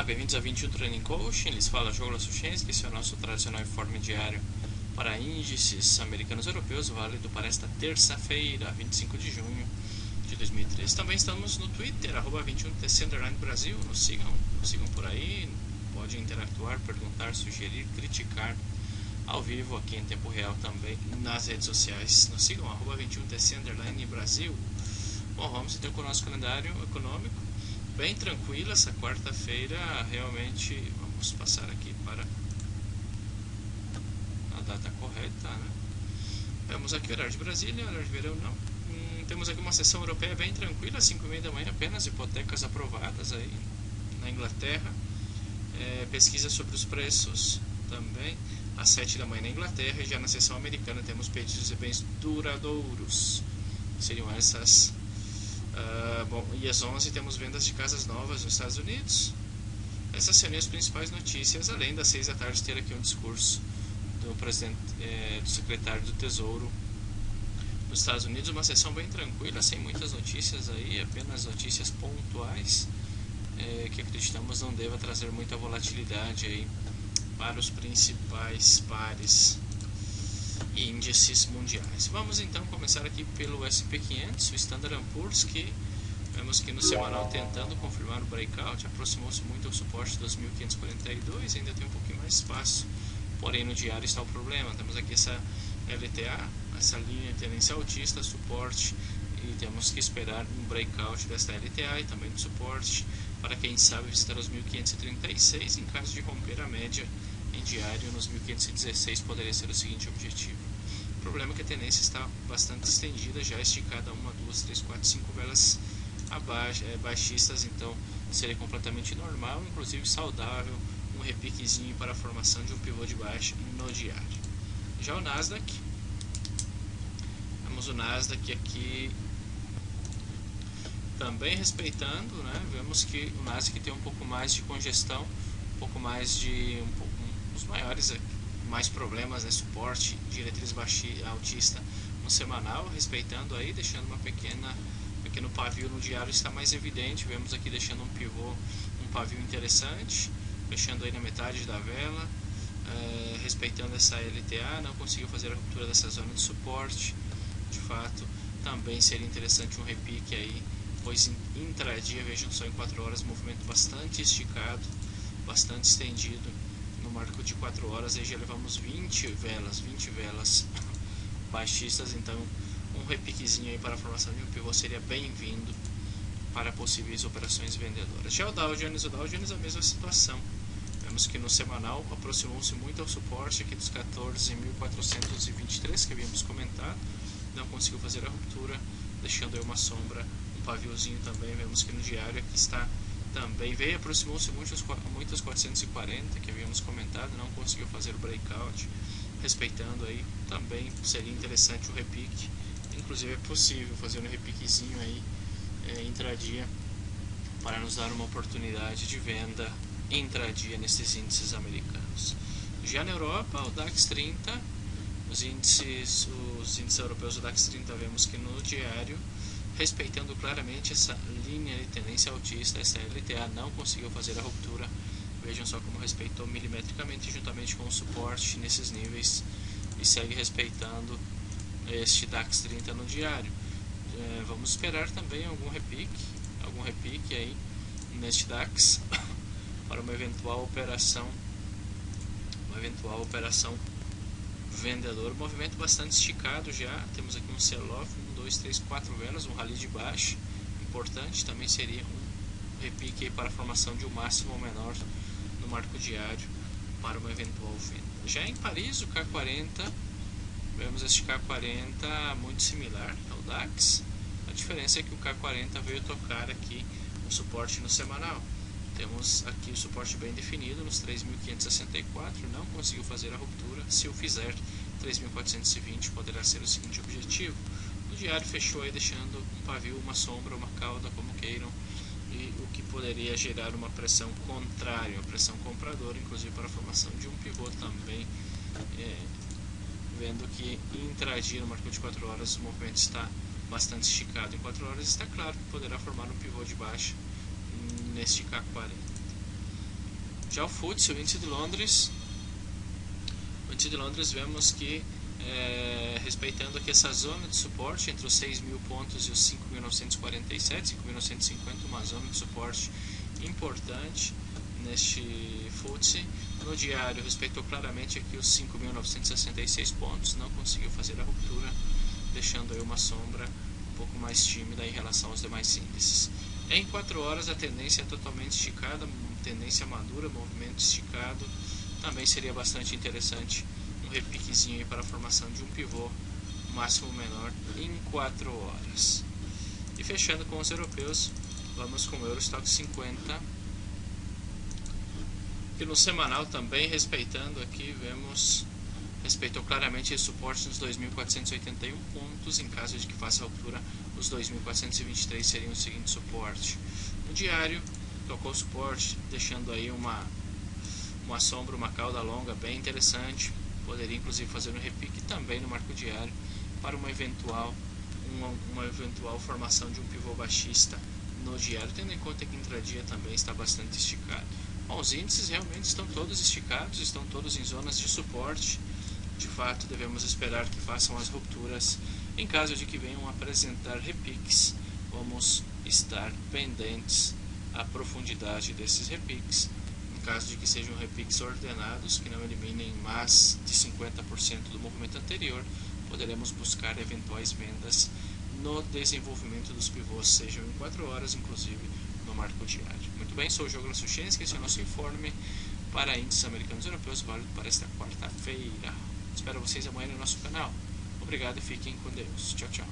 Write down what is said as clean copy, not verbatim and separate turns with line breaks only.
bem-vindos a 21 Training Coaching. Eles falam Douglas Suchensky, esse é o nosso tradicional informe diário para índices americanos e europeus, válido para esta terça-feira, 25 de junho de 2013. Também estamos no Twitter, @21tc_Brasil. Nos sigam por aí, pode interatuar, perguntar, sugerir, criticar ao vivo aqui em tempo real também nas redes sociais. Nos sigam, @21tc_Brasil. Bom, vamos então com o nosso calendário econômico. Bem tranquila essa quarta-feira, realmente. Vamos passar aqui para a data correta, né? Temos aqui o horário de Brasília, horário de verão não. Temos aqui uma sessão europeia bem tranquila, 5h30 da manhã apenas, hipotecas aprovadas aí na Inglaterra. Pesquisa sobre os preços também, às 7 da manhã na Inglaterra. E já na sessão americana temos pedidos de bens duradouros, seriam essas. E às 11 temos vendas de casas novas nos Estados Unidos. Essas seriam as principais notícias, além das 6 da tarde ter aqui um discurso do presidente, do secretário do Tesouro dos Estados Unidos. Uma sessão bem tranquila, sem muitas notícias aí, apenas notícias pontuais, que acreditamos não deva trazer muita volatilidade aí para os principais pares e índices mundiais. Vamos então começar aqui pelo SP500, o Standard & Poor's, que vemos que no semanal tentando confirmar o breakout, aproximou-se muito ao suporte 2.542, ainda tem um pouquinho mais de espaço, porém no diário está o problema. Temos aqui essa LTA, essa linha de tendência altista, suporte, e temos que esperar um breakout desta LTA e também do suporte, para quem sabe visitar os 1.536, em caso de romper a média em diário nos 1.516 poderia ser o seguinte objetivo. O problema é que a tendência está bastante estendida, já esticada 1, 2, 3, 4, 5 velas abaixo, baixistas, então seria completamente normal, inclusive saudável, um repiquezinho para a formação de um pivô de baixa no diário. Já o Nasdaq, vemos o Nasdaq aqui também respeitando, né? Vemos que o Nasdaq tem um pouco mais de congestão, um pouco mais de os maiores, mais problemas, né? Suporte, diretriz altista no semanal, respeitando aí, deixando uma pequeno pavio no diário, está mais evidente. Vemos aqui deixando um pivô, um pavio interessante, fechando aí na metade da vela, respeitando essa LTA, não conseguiu fazer a ruptura dessa zona de suporte. De fato, também seria interessante um repique aí, pois intradia, vejam só, em 4 horas, movimento bastante esticado, bastante estendido. No marco de 4 horas aí já levamos 20 velas baixistas, então um repiquezinho aí para a formação de um pivô seria bem-vindo para possíveis operações vendedoras. Já o Dow Jones a mesma situação. Vemos que no semanal aproximou-se muito ao suporte aqui dos 14.423 que havíamos comentado, não conseguiu fazer a ruptura, deixando aí uma sombra, um paviozinho também. Vemos que no diário aqui está também, aproximou-se muito aos 440 que havíamos comentado, não conseguiu fazer o breakout, respeitando aí, também seria interessante o repique. Inclusive é possível fazer um repiquezinho aí intradia, para nos dar uma oportunidade de venda intradia nesses índices americanos. Já na Europa, o DAX 30, os índices europeus, o DAX 30, vemos que no diário, respeitando claramente essa linha de tendência altista, essa LTA, não conseguiu fazer a ruptura. Vejam só como respeitou milimetricamente juntamente com o suporte nesses níveis e segue respeitando este DAX 30 no diário. Vamos esperar também algum repique aí neste DAX para uma eventual operação vendedor. Movimento bastante esticado já, temos aqui um sell-off, 1, 2, 3, 4 velas, um rally de baixa importante, também seria um repique aí para a formação de um máximo ou menor no marco diário para uma eventual venda. Já em Paris, o K40, vemos este K40 muito similar ao DAX, a diferença é que o K40 veio tocar aqui um suporte no semanal. Temos aqui o suporte bem definido nos 3.564, não conseguiu fazer a ruptura. Se o fizer, 3.420 poderá ser o seguinte objetivo. No diário fechou aí deixando um pavio, uma sombra, uma cauda, como queiram, e o que poderia gerar uma pressão contrária, uma pressão compradora, inclusive para a formação de um pivô também. Vendo que intradia no marco de 4 horas o movimento está bastante esticado. Em 4 horas está claro que poderá formar um pivô de baixa neste K40. Já o FTSE, o índice de Londres, vemos que respeitando aqui essa zona de suporte entre os 6.000 pontos e os 5.947, 5.950, uma zona de suporte importante neste FTSE. No diário respeitou claramente aqui os 5.966 pontos, não conseguiu fazer a ruptura, deixando aí uma sombra um pouco mais tímida em relação aos demais índices. Em 4 horas a tendência é totalmente esticada, tendência madura, movimento esticado. Também seria bastante interessante um repiquezinho aí para a formação de um pivô máximo menor em 4 horas. E fechando com os europeus, vamos com o Eurostock 50, que no semanal também respeitando aqui, respeitou claramente esse suporte nos 2.481 pontos. Em caso de que faça a ruptura, os 2.423 seriam o seguinte suporte. No diário tocou suporte, deixando aí uma sombra, uma cauda longa bem interessante. Poderia inclusive fazer um repique também no marco diário para uma eventual formação de um pivô baixista no diário, tendo em conta que intradia também está bastante esticado. Bom, os índices realmente estão todos esticados, estão todos em zonas de suporte. De fato, devemos esperar que façam as rupturas. Em caso de que venham apresentar repiques, vamos estar pendentes à profundidade desses repiques. Em caso de que sejam repiques ordenados, que não eliminem mais de 50% do movimento anterior, poderemos buscar eventuais vendas no desenvolvimento dos pivôs, sejam em 4 horas, inclusive no marco diário. Muito bem, sou o Diogo Suchensky, esse é o nosso informe para índices americanos e europeus, válido para esta quarta-feira. Espero vocês amanhã no nosso canal. Obrigado e fiquem com Deus. Tchau, tchau.